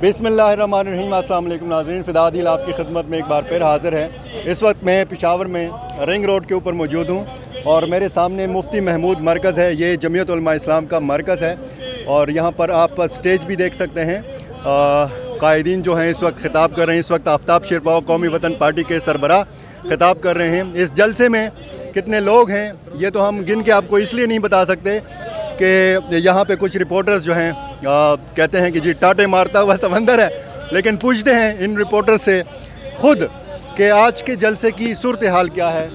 बिस्मिल्लाहिर्रहमानिर्रहीम। अस्सलाम वालेकुम नाज़रीन, फ़िदा आदिल आपकी खिदमत में एक बार फिर हाज़िर है। इस वक्त मैं पेशावर में रिंग रोड के ऊपर मौजूद हूँ और मेरे सामने मुफ्ती महमूद मरकज़ है। ये जमीयत उलमा इस्लाम का मरकज़ है और यहाँ पर आप स्टेज भी देख सकते हैं। कायदीन जो हैं इस वक्त ख़िताब कर रहे हैं। इस वक्त आफ्ताब शेरपाव कौमी वतन पार्टी के सरबराह ख़िताब कर रहे हैं। इस जलसे में कितने लोग हैं ये तो हम गिन के आपको इसलिए नहीं बता सकते कि यहाँ पे कुछ रिपोर्टर्स जो हैं कहते हैं कि जी टाटे मारता हुआ समंदर है, लेकिन पूछते हैं इन रिपोर्टर्स से ख़ुद कि आज के जलसे की सूरत हाल क्या है।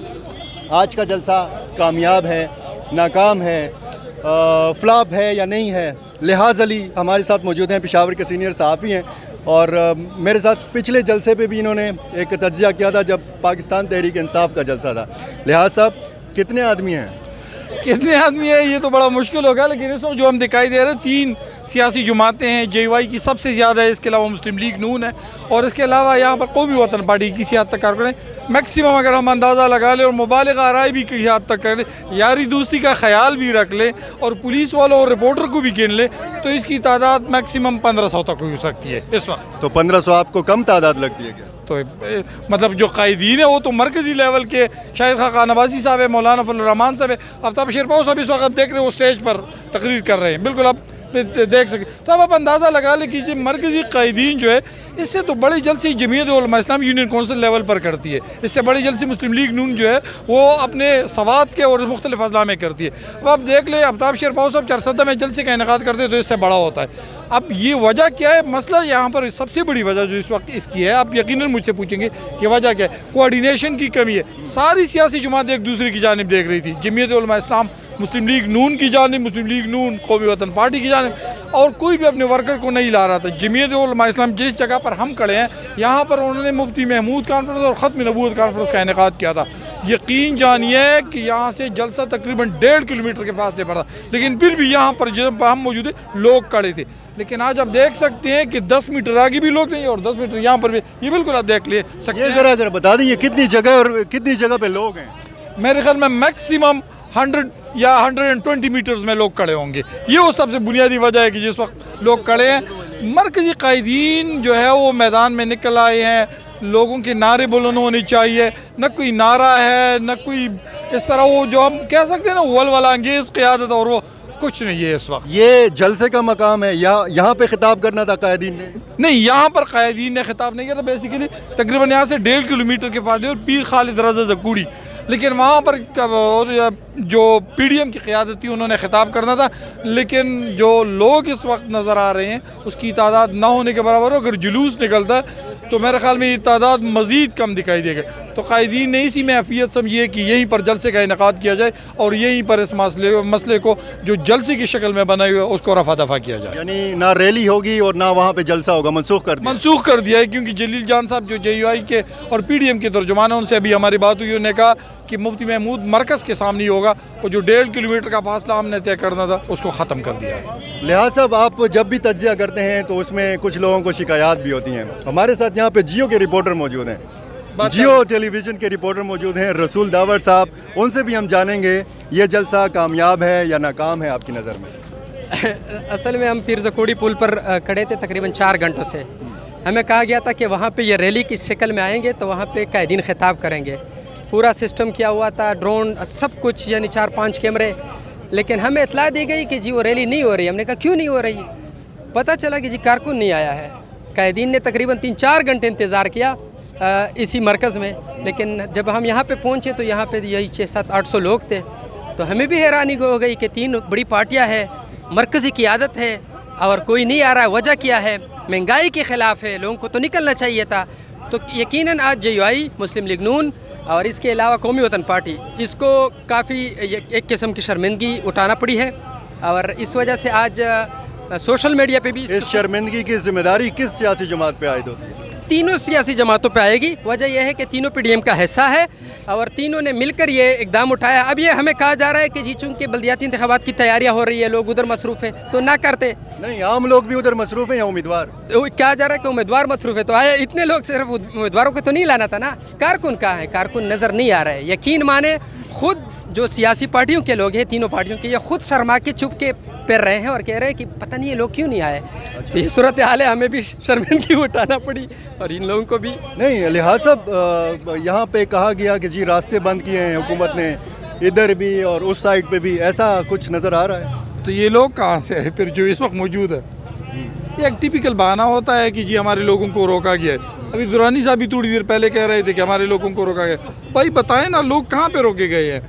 आज का जलसा कामयाब है, नाकाम है, फ्लॉप है या नहीं है। लिहाज अली हमारे साथ मौजूद हैं, पेशावर के सीनियर सहाफ़ी हैं और मेरे साथ पिछले जलसे पे भी इन्होंने एक तज्ज़िया किया था जब पाकिस्तान तहरीक इंसाफ का जलसा था। लिहाज साहब, कितने आदमी हैं? ये तो बड़ा मुश्किल होगा, लेकिन इस वक्त जो हम दिखाई दे रहे हैं 3 सियासी जमातें हैं। JY की सबसे ज़्यादा है, इसके अलावा मुस्लिम लीग नून है और इसके अलावा यहाँ पर कौमी वतन पार्टी की किसी हद तक कारकुन है। मैक्सिमम अगर हम अंदाज़ा लगा लें और मुबालिग आराई भी किसी हद तक कर लें, यारी दोस्ती का ख्याल भी रख लें और पुलिस वालों और रिपोर्टर को भी गिन लें तो इसकी तादाद मैक्सिमम 1500 तक हो सकती है इस वक्त। तो 1500 आपको कम तादाद लगती है क्या? तो मतलब जो कायदीन है वो तो मरकज़ी लेवल के शाहिद खान नवाज़ी साहब है, मौलाना फजल रहमान साहब है, आफ्ताब शेरपाव साहब इस वक्त देख रहे हैं वो स्टेज पर तकरीर कर रहे हैं। बिल्कुल आप देख सकें तो अब आप अंदाज़ा लगा लें कि जो मरकज़ी कायदीन जो है इससे तो बड़ी जलसी जमीयत उलमा इस्लाम यूनियन कौंसिल लेवल पर करती है। इससे बड़ी जलसी मुस्लिम लीग नून जो है वो अपने सवात के और मुख्तलिफ अज़ला में करती है। अब आप देख लें आफ्ताब शेरपाव साहब चरसदा में जलसे का इनेकाद करते हैं तो इससे बड़ा होता है। अब ये वजह क्या है? मसला यहाँ पर सबसे बड़ी वजह जो इस वक्त इसकी है, आप यकीनन मुझसे पूछेंगे कि वजह क्या है। कोऑर्डिनेशन की कमी है। सारी सियासी जमात एक दूसरे की जानिब देख रही थी, जमीयत उलमा इस्लाम मुस्लिम लीग नून की जानिब, मुस्लिम लीग नून कौमी वतन पार्टी की जानिब, और कोई भी अपने वर्कर को नहीं ला रहा था। जमीयत उलमा इस्लाम जिस जगह पर हम खड़े हैं यहाँ पर उन्होंने मुफ्ती महमूद कॉन्फ्रेंस और ख़त्म नबूवत कॉन्फ्रेंस का इनेकाद किया था। यकीन जानिए कि यहाँ से जलसा तकरीबन 1.5 किलोमीटर के फासले पर था, लेकिन फिर भी यहाँ पर जब हम मौजूद थे लोग खड़े थे। लेकिन आज आप देख सकते हैं कि 10 मीटर आगे भी लोग नहीं और 10 मीटर यहाँ पर भी, ये बिल्कुल आप देख ले सकते हैं। ज़रा अगर बता दें ये कितनी जगह और कितनी जगह पे लोग हैं? मेरे ख्याल में मैक्सिमम 100 या 120 मीटर्स में लोग खड़े होंगे। ये वो सबसे बुनियादी वजह है कि जिस वक्त लोग खड़े हैं। मरकज़ी कायदीन जो है वो मैदान में निकल आए हैं। लोगों के नारे बुलंद होने चाहिए, न कोई नारा है न कोई इस तरह वो जो हम कह सकते हैं ना वलवला अंगेज़ क़यादत, और वो कुछ नहीं है इस वक्त। ये जलसे का मकाम है या यहाँ पे खिताब करना था कायदीन ने? नहीं, यहाँ पर कायदीन ने खिताब नहीं किया था। बेसिकली तकरीबन यहाँ से 1.5 किलोमीटर के पास और पीर खालिद रज़ा ज़कूड़ी, लेकिन वहाँ पर जो PDM की क़यादत थी उन्होंने ख़िताब करना था। लेकिन जो लोग इस वक्त नज़र आ रहे हैं उसकी तादाद ना होने के बराबर हो। अगर जुलूस निकलता है तो मेरे ख्याल में ये तादाद मज़ीद कम दिखाई देगा। तो कायदीन ने इसी में अफ़ियत समझी है कि यहीं पर जलसे का इनेकाद किया जाए और यहीं पर इस मसले को जो जलसे की शक्ल में बनाए हुए उसको रफ़ा दफ़ा किया जाए। यानी ना रैली होगी और ना वहाँ पे जलसा होगा, मनसूख कर दिया है। क्योंकि जलील जान साहब जो JUI के और PDM के तर्जुमान हैं उनसे अभी हमारी बात हुई, उन्होंने कहा कि मुफ्ती महमूद मरकज़ के सामने होगा और जो 1.5 किलोमीटर का फासला हमने तय करना था उसको ख़त्म कर दिया है। लिहाज साहब, आप जब भी तज्ज़िया करते हैं तो उसमें कुछ लोगों को शिकायत भी होती हैं। हमारे साथ यहाँ पे जियो के रिपोर्टर मौजूद हैं, जियो टेलीविज़न के रिपोर्टर मौजूद हैं रसूल दावर साहब। उनसे भी हम जानेंगे ये जलसा कामयाब है या नाकाम है आपकी नज़र में। असल में हम पीर ज़कूड़ी पुल पर खड़े थे तकरीबन 4 घंटों से। हमें कहा गया था कि वहाँ पे ये रैली की शक्ल में आएंगे तो वहाँ पे कायदीन खिताब करेंगे। पूरा सिस्टम किया हुआ था, ड्रोन सब कुछ, यानी 4-5 कैमरे। लेकिन हमें इत्तला दी गई कि जी वो रैली नहीं हो रही। हमने कहा क्यों नहीं हो रही? पता चला कि जी कारकुन नहीं आया है। कायदीन ने तकरीबन 3-4 घंटे इंतज़ार किया इसी मरकज़ में। लेकिन जब हम यहाँ पे पहुँचे तो यहाँ पे यही 600-800 लोग थे। तो हमें भी हैरानी हो गई कि 3 बड़ी पार्टियाँ हैं, मरकज़ी क़यादत है और कोई नहीं आ रहा है। वजह क्या है? महंगाई के ख़िलाफ़ है, लोगों को तो निकलना चाहिए था। तो यकीनन आज JUI, मुस्लिम लीग नून और इसके अलावा कौमी वतन पार्टी, इसको काफ़ी एक किस्म की शर्मिंदगी उठाना पड़ी है। और इस वजह से आज सोशल मीडिया पे भी इस शर्मिंदगी की जिम्मेदारी किस सियासी जमात पे आयद होती है? तीनों सियासी जमातों पे आएगी। वजह यह है कि तीनों PDM का हिस्सा है और तीनों ने मिलकर ये इकदाम उठाया। अब ये हमें कहा जा रहा है कि जी चूँकि बल्दियाती इंतखाबात की तैयारियाँ हो रही है, लोग उधर मसरूफ़ हैं तो ना करते। नहीं, आम लोग भी उधर मसरूफ़ हैं या उम्मीदवार? कहा जा रहा है कि उम्मीदवार मसरूफ़ है, तो आए इतने लोग सिर्फ उम्मीदवारों को तो नहीं लाना था ना। कारकुन कहाँ है? कारकुन नज़र नहीं आ रहा है। यकीन माने खुद जो सियासी पार्टियों के लोग हैं, तीनों पार्टियों के, ये खुद शर्मा के चुप के फिर रहे हैं और कह रहे हैं कि पता नहीं ये लोग क्यों नहीं आए। तो ये सूरत हाल है, हमें भी शर्मिंदगी उठाना पड़ी और इन लोगों को भी। नहीं लिहाज साहब, यहाँ पे कहा गया कि जी रास्ते बंद किए हैं हुकूमत ने, इधर भी और उस साइड पे भी, ऐसा कुछ नज़र आ रहा है? तो ये लोग कहाँ से है फिर जो इस वक्त मौजूद है? ये एक टिपिकल बहाना होता है कि जी हमारे लोगों को रोका गया है। अभी दुरानी साहब भी थोड़ी देर पहले कह रहे थे कि हमारे लोगों को रोका गया। भाई बताएं ना, लोग कहाँ पे रोके गए हैं,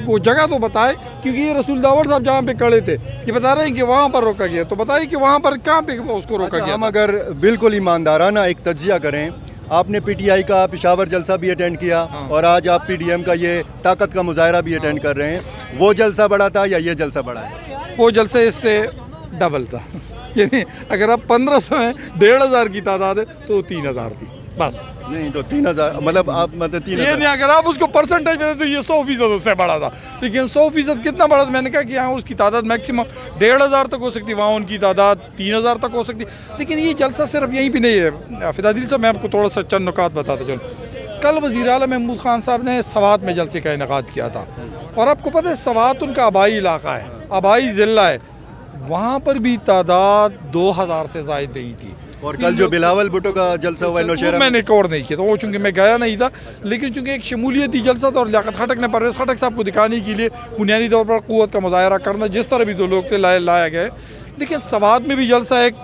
वो जगह तो बताए, क्योंकि ये रसूल दावर साहब जहाँ पे खड़े थे ये बता रहे हैं कि वहाँ पर रोका गया, तो बताइए कि वहाँ पर कहाँ पे उसको रोका गया। हम अगर बिल्कुल ईमानदाराना एक तज्जिया करें, आपने पीटीआई का पेशावर जलसा भी अटेंड किया और आज आप पीडीएम का ये ताकत का मुजाहरा भी अटेंड कर रहे हैं, वो जलसा बड़ा था या ये जलसा बड़ा है? वो जलसा इससे डबल था, यानी अगर आप 1500 हैं, 1500 की तादाद है तो 3000 थी बस। नहीं तो 3000 मतलब आप मतलब 3000, ये नहीं, अगर आप उसको परसेंटेज में तो ये 100% उससे बड़ा था, लेकिन 100% कितना बड़ा था? मैंने कहा कि यहाँ उसकी तादाद मैक्सिमम 1500 तक हो सकती, वहाँ उनकी तादाद 3000 तक हो सकती। लेकिन ये जलसा सिर्फ यहीं भी नहीं है। फिदादिल साहब, मैं आपको थोड़ा सा चंद नुकात बताता चलूँ। कल वज़ीर आला महमूद खान साहब ने सवात में जलसे का इनेकाद किया था, और आपको पता है सवात उनका आबाई इलाका है, आबाई ज़िला है, वहाँ पर भी तादाद 2000 से ज़ायद नहीं थी। और कल जो बिलावल भुट्टो का जलसा हुआ है नौशहरा, मैंने एक और नहीं किया था वो, चूँकि मैं गया नहीं था, लेकिन चूँकि एक शमूलियती जलसा था और लियाकत खटक ने परवेज़ खटक साहब को दिखाने के लिए बुनियादी तौर पर क़ुव्वत का मुज़ाहरा करना, जिस तरह भी दो लोग थे लाया गया। लेकिन सवात में भी जलसा एक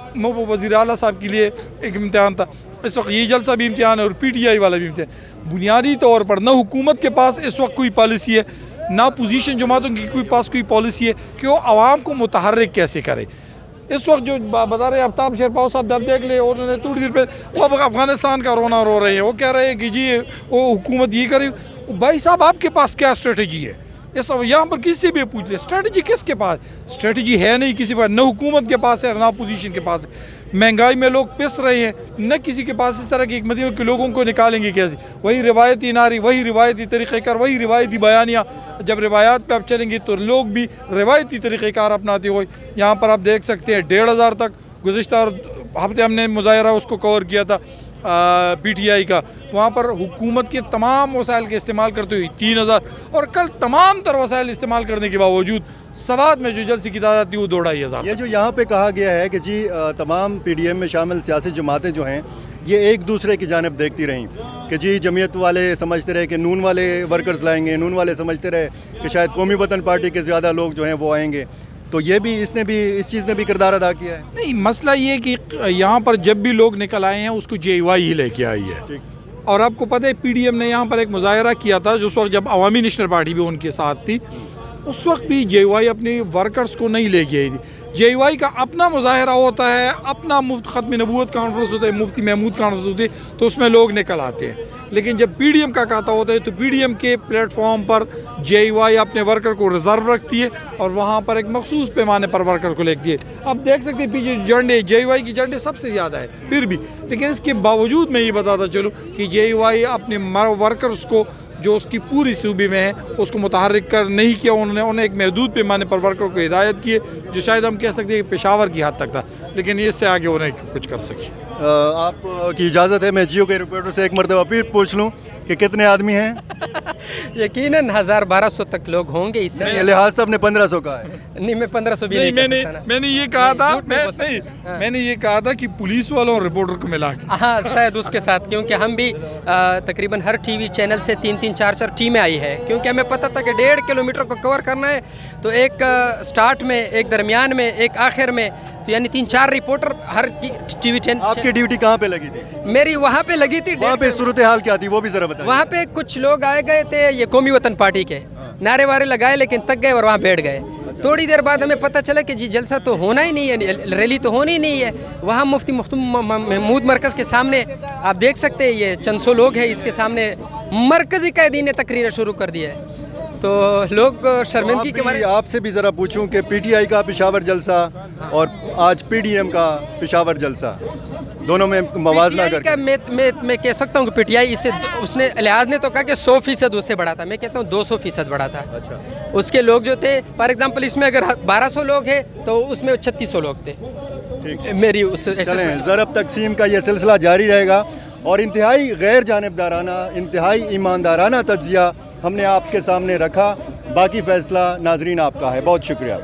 वज़ीर आला साहब के लिए एक इम्तिहान था, इस वक्त ये जलसा भी इम्तिहान है और PTI वाला भी इम्तिहान। बुनियादी तौर पर न हुकूमत के पास इस वक्त कोई पॉलिसी है, ना पोजीशन जमातों की पास कोई पॉलिसी है कि वो आवाम को मुतहर्रिक कैसे करे। इस वक्त जो बता रहे हैं आफ्ताब शेरपाव साहब, जब देख ले उन्होंने थोड़ी देर पे वो अफगानिस्तान का रोना रो रहे हैं, वो कह रहे हैं कि जी वो हुकूमत ये करे। भाई साहब, आपके पास क्या स्ट्रेटजी है? इस यहाँ पर किसी से भी पूछ ले, स्ट्रेटजी किसके पास? स्ट्रेटजी है नहीं किसी पास, न हुकूमत के पास है ना पोजीशन के पास है। महंगाई में लोग पिस रहे हैं, न किसी के पास इस तरह की हिकमत के लोगों को निकालेंगे कैसे? वही रिवायती नारी, वही रिवायती तरीक़ेकार, वही रिवायती बयानियाँ। जब रिवायात पे आप चलेंगे तो लोग भी रिवायती तरीक़ेकार अपनाते हुए, यहाँ पर आप देख सकते हैं 1500 तक। गुज़िश्ता हफ्ते हमने मुज़ाहरा उसको कवर किया था PTI का, वहाँ पर हुकूमत के तमाम वसाइल के इस्तेमाल करते हुए 3000, और कल तमाम तर वसाइल इस्तेमाल करने के बावजूद सवात में जो जलसे की तादाद थी वो 2500। ये जो यहाँ पे कहा गया है कि जी तमाम PDM में शामिल सियासी जमातें जो हैं ये एक दूसरे की जानिब देखती रहीं कि जी जमीयत वाले समझते रहे कि नून वाले वर्कर्स लाएंगे, नून वाले समझते रहे कि शायद कौमी वतन पार्टी के ज़्यादा लोग जो हैं वो आएंगे, तो ये भी इसने भी इस चीज़ ने भी किरदार अदा किया है। नहीं, मसला ये कि यहाँ पर जब भी लोग निकल आए हैं उसको JY ही लेके आई है। और आपको पता है PDM ने यहाँ पर एक मुज़ाहरा किया था जिस वक्त जब अवामी नेशनल पार्टी भी उनके साथ थी, उस वक्त भी JY अपने वर्कर्स को नहीं लेके आई थी। JY का अपना मुज़ाहरा होता है, अपना ख़त्म नबूवत कॉन्फ्रेंस होता है, मुफ्ती महमूद कॉन्फ्रेंस होती है, तो उसमें लोग निकल आते हैं। लेकिन जब PDM का कहता होता है तो PDM के प्लेटफॉर्म पर JY अपने वर्कर को रिज़र्व रखती है और वहाँ पर एक मखसूस पैमाने पर वर्कर को लेती है। अब देख सकते हैं पीछे झंडे JY की झंडे सबसे ज़्यादा है फिर भी, लेकिन इसके बावजूद मैं ये बताता चलूँ कि JY अपने वर्कर्स को जो उसकी पूरी सूबे में है उसको मुतहर्रिक कर नहीं किया। उन्होंने एक महदूद पैमाने पर वर्कर को हिदायत की, जो शायद हम कह सकते हैं कि पेशावर की हद तक था, लेकिन इससे आगे उन्हें कुछ कर सके। आपकी इजाज़त है मैं जियो के रिपोर्टर से एक मरतबा फिर पूछ लूँ कि कितने आदमी हैं? यकीनन 1000-1200 तक लोग होंगे इससे। लिहाज साहब ने 1500 कहा है। नहीं, मैं 1500 भी नहीं कह सकता ना। मैंने ये कहा था, मैंने ये कहा था कि पुलिस वालों और रिपोर्टर को मिला के, हाँ शायद उसके साथ, क्योंकि हम भी तकरीबन हर TV चैनल से 3-3, 4-4 टीमें आई है, क्योंकि हमें पता था कि 1.5 किलोमीटर को कवर करना है, तो एक स्टार्ट में, एक दरमियान में, एक आखिर में, तो यानी 3-4 रिपोर्टर हर TV चैनल। आपकी ड्यूटी कहाँ पे लगी थी? मेरी वहाँ पे लगी थी। वहाँ पे सूरत हाल क्या थी वो भी ज़रा बताइए। वहाँ पे कुछ लोग आए गए थे ये कौमी वतन पार्टी के, नारे वारे लगाए लेकिन तक गए और वहाँ बैठ गए। थोड़ी देर बाद हमें पता चला कि जी जलसा तो होना ही नहीं है, रैली तो होनी ही नहीं है। वहाँ मुफ्ती महमूद मरकज़ के सामने आप देख सकते हैं, ये चंद सौ लोग हैं, इसके सामने मरकज़ी कायदीन ने तकरीर शुरू कर दिया है, तो लोग शर्मिंदगी के मारे। आपसे भी ज़रा पूछूं कि PTI का पेशावर जलसा और आज PDM का पेशावर जलसा, दोनों में मवाजना करके मैं कह सकता हूँ कि PTI इससे, उसने लिहाज ने तो कहा कि 100% उससे बढ़ा था, मैं कहता हूँ 200% बढ़ा था। अच्छा। उसके लोग जो थे, फॉर एग्जांपल इसमें अगर 1200 लोग हैं तो उसमें 3600 लोग थे। ठीक, मेरी उस ज़रब तकसीम का ये सिलसिला जारी रहेगा और इंतहाई गैर जानिबदाराना, इंतहाई ईमानदाराना तज्जिया हमने आपके सामने रखा باقی فیصلہ ناظرین آپ کا ہے. بہت شکریہ.